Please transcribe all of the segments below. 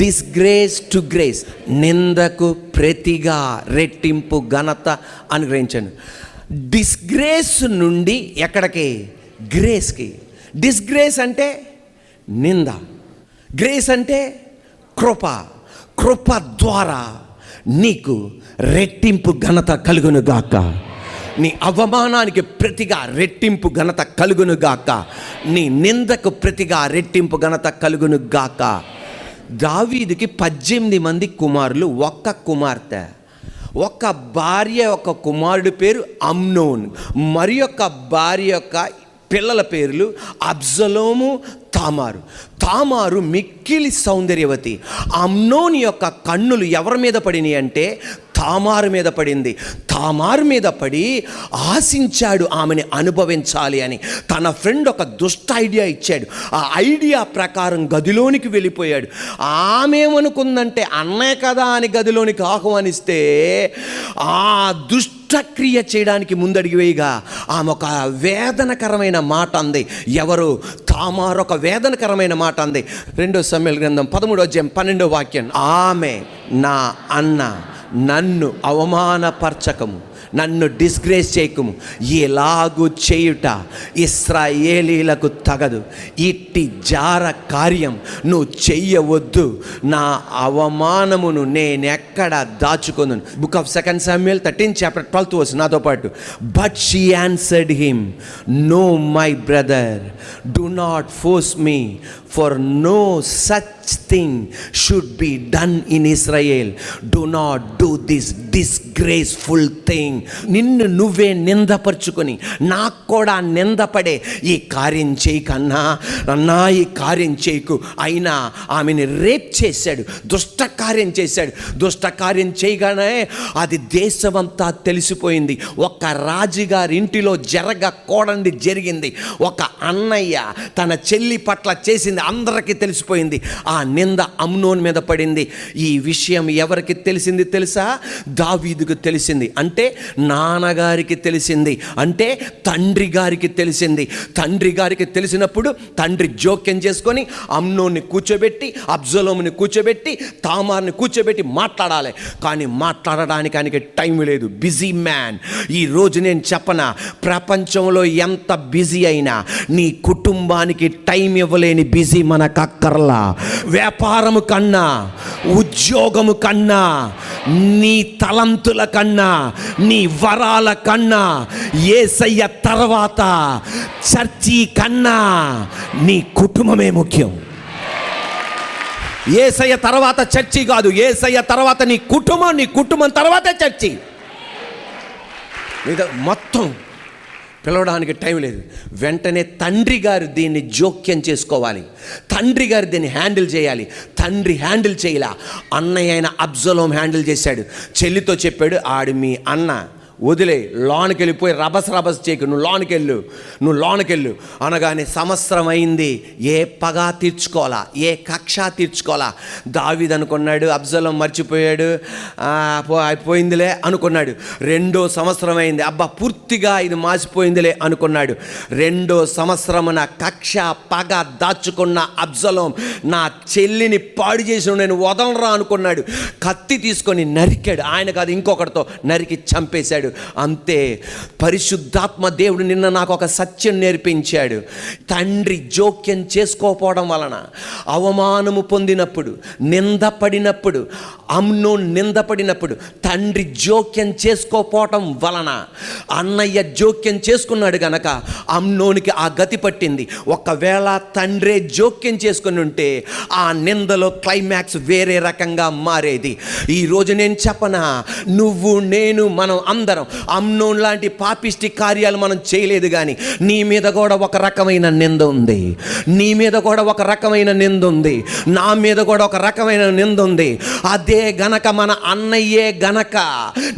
Disgrace to grace, నిందకు ప్రతిగా రెట్టింపు ఘనత అనుగ్రహించాను. డిస్గ్రేస్ నుండి ఎక్కడికి? గ్రేస్కి. డిస్గ్రేస్ అంటే నింద, గ్రేస్ అంటే కృప. కృప ద్వారా నీకు రెట్టింపు ఘనత కలుగును గాక. నీ అవమానానికి ప్రతిగా రెట్టింపు ఘనత కలుగును గాక. నీ నిందకు ప్రతిగా రెట్టింపు ఘనత కలుగును గాక. దావీదుకి 18 మంది కుమారులు, ఒక్క కుమార్తె, ఒక భార్య, ఒక కుమారుడి పేరు అమ్నోన్, మరి యొక్క భార్య యొక్క పిల్లల పేర్లు అబ్సలోము, తామారు. తామారు మిక్కిలి సౌందర్యవతి. అమ్నోని యొక్క కన్నులు ఎవరి మీద పడినాయి అంటే తామారు మీద పడింది. తామారు మీద పడి ఆశించాడు ఆమెని అనుభవించాలి అని. తన ఫ్రెండ్ ఒక దుష్ట ఐడియా ఇచ్చాడు. ఆ ఐడియా ప్రకారం గదిలోనికి వెళ్ళిపోయాడు. ఆమె ఏమనుకుందంటే అన్నే కదా అని గదిలోనికి ఆహ్వానిస్తే ఆ దుష్టక్రియ చేయడానికి ముందడిగి వేయగా ఆమె ఒక వేదనకరమైన మాట అంది. ఎవరు? తామారు ఒక వేదనకరమైన మాట అంది. 2 సమూయేలు గ్రంథం 13:12 ఆమె నా అన్న, నన్ను అవమానపరచకము, నన్ను డిస్గ్రేస్ చేయకము, ఎలాగూ చేయుట ఇశ్రాయేలీలకు తగదు. ఇట్టి జార కార్యం నువ్వు చెయ్యవద్దు. నా అవమానమును నేనెక్కడ దాచుకొను. బుక్ ఆఫ్ 2 Samuel 13:12 నాతో పాటు. But she answered him, no my brother, do not force me, for no such thing should be done in Israel. Do not do this disgraceful thing. నిన్ను నువ్వే నిందపరుచుకొని నాకు కూడా నిందపడే ఈ కార్యం చేయకన్నా, అన్నా ఈ కార్యం చేయకు. అయినా ఆమెని రేప్ చేశాడు, దుష్ట కార్యం చేశాడు. దుష్ట కార్యం చేయగానే అది దేశమంతా తెలిసిపోయింది. ఒక రాజుగారి ఇంటిలో జరగకూడనిది జరిగింది. ఒక అన్నయ్య తన చెల్లి పట్ల చేసింది అందరికీ తెలిసిపోయింది. ఆ నింద అమ్నోన్ మీద పడింది. ఈ విషయం ఎవరికి తెలిసింది తెలుసా? దావీదుకు తెలిసింది. అంటే నాన్నగారికి తెలిసింది, అంటే తండ్రి గారికి తెలిసింది. తండ్రి గారికి తెలిసినప్పుడు తండ్రి జోక్యం చేసుకొని అమ్నోన్ని కూర్చోబెట్టి, అబ్సలోముని కూర్చోబెట్టి, తామార్ని కూర్చోబెట్టి మాట్లాడాలి. కానీ మాట్లాడడానికి ఆయనకి టైం లేదు. Busy man. ఈరోజు నేను చెప్పనా, ప్రపంచంలో ఎంత బిజీ అయినా నీ కుటుంబానికి టైం ఇవ్వలేని బిజీ మనకు అక్కర్లా. వ్యాపారము కన్నా, ఉద్యోగము కన్నా, నీ తలంతుల కన్నా, నీ వరాల కన్నా, యేసయ్య తర్వాత చర్చి కన్నా నీ కుటుంబమే ముఖ్యం. యేసయ్య తర్వాత చర్చి కాదు, యేసయ్య తర్వాత నీ కుటుంబం, నీ కుటుంబం తర్వాతే చర్చి. మొత్తం పిలవడానికి టైం లేదు. వెంటనే తండ్రి గారు దీన్ని జోక్యం చేసుకోవాలి. తండ్రి గారు దీన్ని హ్యాండిల్ చేయాలి. తండ్రి హ్యాండిల్ చేయలా, అన్నయ్య అయిన అబ్సలోం హ్యాండిల్ చేశాడు. చెల్లితో చెప్పాడు, ఆడు మీ అన్న, వదిలే, లోనికి వెళ్ళిపోయి రభస చేయకు, నువ్వు లోనికి వెళ్ళు అనగానే సంవత్సరం అయింది. ఏ పగ తీర్చుకోవాలా, ఏ కక్ష తీర్చుకోవాలా. దావీదు అనుకున్నాడు అబ్సలోం మర్చిపోయాడు, అయిపోయిందిలే అనుకున్నాడు. 2వ సంవత్సరం అయింది. అబ్బా పూర్తిగా ఇది మాసిపోయిందిలే అనుకున్నాడు. 2వ సంవత్సరమున కక్ష పగ దాచుకున్న అబ్సలోం నా చెల్లిని పాడు చేసిన నేను వదలరా అనుకున్నాడు. కత్తి తీసుకొని నరికాడు. ఆయన కాదు, ఇంకొకటితో నరికి చంపేశాడు. అంతే. పరిశుద్ధాత్మ దేవుడు నిన్న నాకు ఒక సత్యం నేర్పించాడు. తండ్రి జోక్యం చేసుకోకపోవడం వలన, అవమానము పొందినప్పుడు, నిందపడినప్పుడు, అమ్నోన్ నిందపడినప్పుడు తండ్రి జోక్యం చేసుకోపోవటం వలన అన్నయ్య జోక్యం చేసుకున్నాడు గనక అమ్నోనికి ఆ గతి పట్టింది. ఒకవేళ తండ్రే జోక్యం చేసుకుని ఉంటే ఆ నిందలో క్లైమాక్స్ వేరే రకంగా మారేది. ఈరోజు నేను చెప్పనా, నువ్వు నేను మనం అందరం అమ్నోన్ లాంటి పాపిష్టి కార్యాలు మనం చేయలేదు, కానీ నీ మీద కూడా ఒక రకమైన నింద ఉంది. నీ మీద కూడా ఒక రకమైన నింద ఉంది. నా మీద కూడా ఒక రకమైన నింద ఉంది. అదే గనక మన అన్నయ్యే గనక,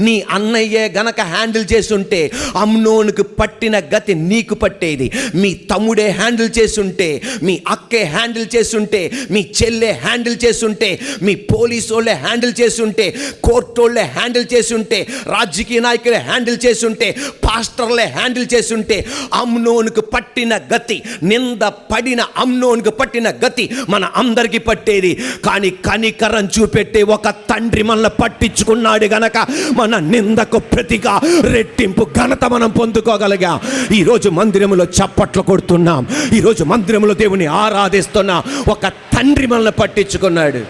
నీ అన్నయ్యే గనక హ్యాండిల్ చేస్తుంటే అమ్నోనుకు పట్టిన గతి నీకు పట్టేది. మీ తమ్ముడే హ్యాండిల్ చేస్తుంటే, మీ అక్కే హ్యాండిల్ చేస్తుంటే, మీ చెల్లె హ్యాండిల్ చేస్తుంటే, మీ పోలీసు వాళ్ళే హ్యాండిల్ చేస్తుంటే, కోర్టు వాళ్ళే హ్యాండిల్ చేస్తుంటే, రాజకీయ నాయకులు నాయకులే హ్యాండిల్ చేసుంటే, పాస్టర్లే హ్యాండిల్ చేసుంటే అమ్నోనుకు పట్టిన గతి, నింద పడిన అమ్నోనుకు పట్టిన గతి మన అందరికీ పట్టేది. కానీ కనికరం చూపెట్టే ఒక తండ్రి మనల్ని పట్టించుకున్నాడు గనక మన నిందకు ప్రతిగా రెట్టింపు ఘనత మనం పొందుకోగలిగాం. ఈరోజు మందిరంలో చప్పట్లు కొడుతున్నాం, ఈరోజు మందిరంలో దేవుని ఆరాధిస్తున్నాం. ఒక తండ్రి మనల్ని పట్టించుకున్నాడు.